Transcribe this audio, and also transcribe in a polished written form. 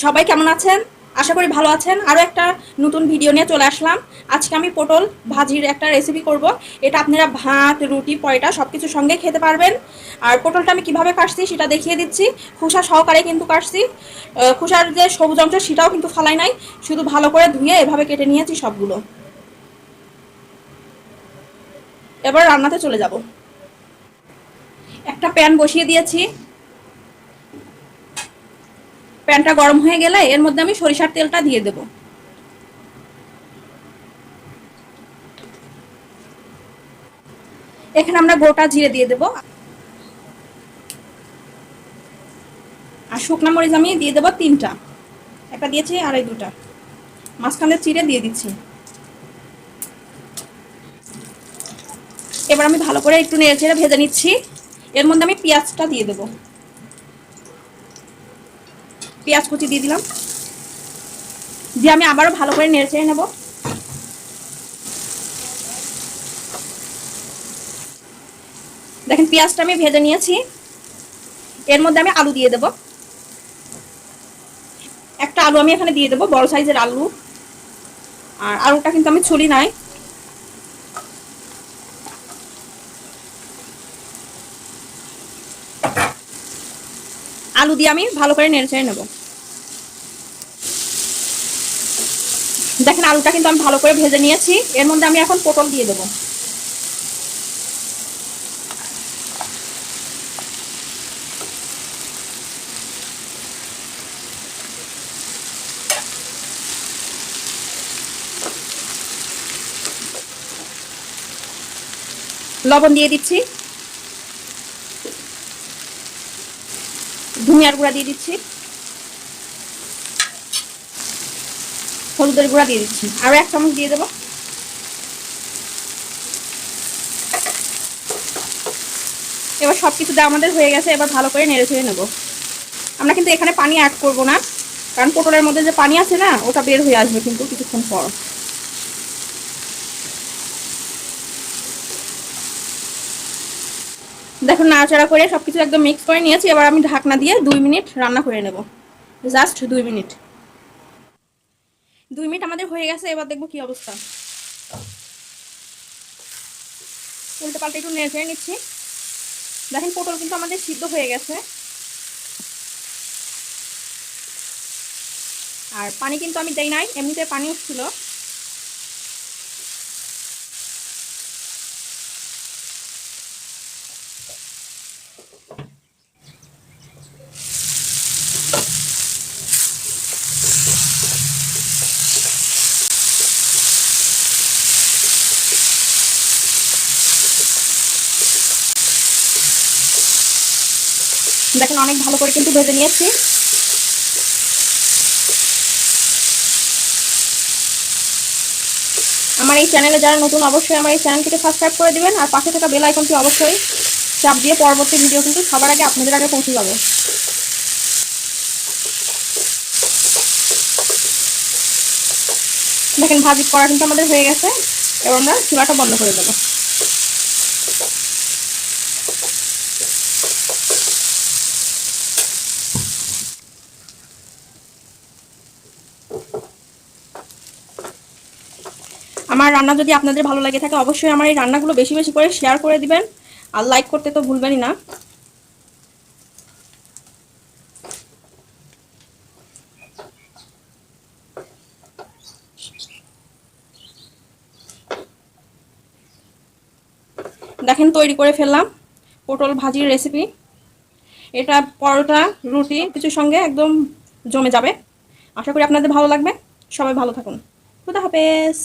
সবাই কেমন আছেন? আশা করি ভালো আছেন। আরও একটা নতুন ভিডিও নিয়ে চলে আসলাম। আজকে আমি পটল ভাজির একটা রেসিপি করব। এটা আপনারা ভাত, রুটি, পরোটা সব কিছুর সঙ্গে খেতে পারবেন। আর পটলটা আমি কিভাবে কাটছি সেটা দেখিয়ে দিচ্ছি। খোসা সহকারে কিন্তু কাটছি। খোসার যে সবুজ অংশ সেটাও কিন্তু ফালাই নাই, শুধু ভালো করে ধুয়ে এভাবে কেটে নিয়েছি সবগুলো। এবার রান্নাতে চলে যাব। একটা প্যান বসিয়ে দিয়েছি। প্যানটা গরম হয়ে গেলে এর মধ্যে আমি সরিষার তেলটা দিয়ে দেবো। এখানে আমরা গোটা জিরে দিয়ে দেবো, আর শুকনা মরিচ আমি দিয়ে দেবো 3টা। একটা দিয়েছি আর এই 2টা মাঝখানে চিড়ে দিয়ে দিচ্ছি। এবার আমি ভালো করে একটু নেড়ে চেড়ে ভেজে নিচ্ছি। এর মধ্যে আমি পেঁয়াজটা দিয়ে দেবো। পেঁয়াজ কুচি দিয়ে দিলাম, দিয়ে আমি আবারও ভালো করে নেড়ে চেড়ে নেবো। দেখেন পেঁয়াজটা আমি ভেজে নিয়েছি। এর মধ্যে আমি আলু দিয়ে দেবো। একটা আলু আমি এখানে দিয়ে দেবো, বড় সাইজের আলু। আর আলুটা কিন্তু আমি ছুরি নাই। আলু দিয়ে আমি ভালো করে নেড়ে চেড়ে নেবো। দেখেন আলুটা কিন্তু আমি ভালো করে ভেজে নিয়েছি। এর মধ্যে আমি এখন পটল দিয়ে দেবো। লবণ দিয়ে দিচ্ছি, ধনিয়ার গুঁড়া দিয়ে দিচ্ছি, হলুদের গুঁড়া দিয়ে দিচ্ছি, আরও 1 চামচ দিয়ে দেবো। এবার সব কিছু দেওয়া আমাদের হয়ে গেছে। এবার ভালো করে নেড়ে চেড়ে নেবো। আমরা কিন্তু এখানে পানি অ্যাড করব না, কারণ পটলের মধ্যে যে পানি আছে না, ওটা বের হয়ে আসবে কিন্তু কিছুক্ষণ পর। দেখুন নাড়াচাড়া করে সবকিছু একদম মিক্স করে নিয়েছি। এবার আমি ঢাকনা দিয়ে 2 মিনিট রান্না করে নেব। Just 2 minute. 2 মিনিট আমাদের হয়ে গেছে। এবার দেখবো কি অবস্থা। উল্টে পাল্টে একটু নেড়ে চেড়ে নিচ্ছি। দেখেন পটল কিন্তু আমাদের সিদ্ধ হয়ে গেছে। আর পানি কিন্তু আমি দেই নাই, এমনিতে পানি উঠছিল। দেখেন অনেক ভালো করে কিন্তু ভেজে নিয়েছি। আমার এই চ্যানেলে যারা নতুন, অবশ্যই আমার এই চ্যানেলটিকে সাবস্ক্রাইব করে দিবেন, আর পাশে থাকা বেল আইকনটি অবশ্যই চাপ দিয়ে পরবর্তী ভিডিও কিন্তু সবার আগে আপনাদের আগে পৌঁছে যাবে। দেখেন ভাজি করা কিন্তু আমাদের হয়ে গেছে। এবার আমরা চুলাটা বন্ধ করে দেবো। আমার রান্না যদি আপনাদের ভালো লাগে থাকে, অবশ্যই আমার এই রান্নাগুলো বেশি বেশি করে শেয়ার করে দিবেন, আর লাইক করতে তো ভুলবেনই না। দেখেন তৈরি করে ফেললাম পটল ভাজির রেসিপি। এটা পরোটা, রুটি কিছুর সঙ্গে একদম জমে যাবে। আশা করি আপনাদের ভালো লাগবে। সবাই ভালো থাকুন। খুদা হাফেজ।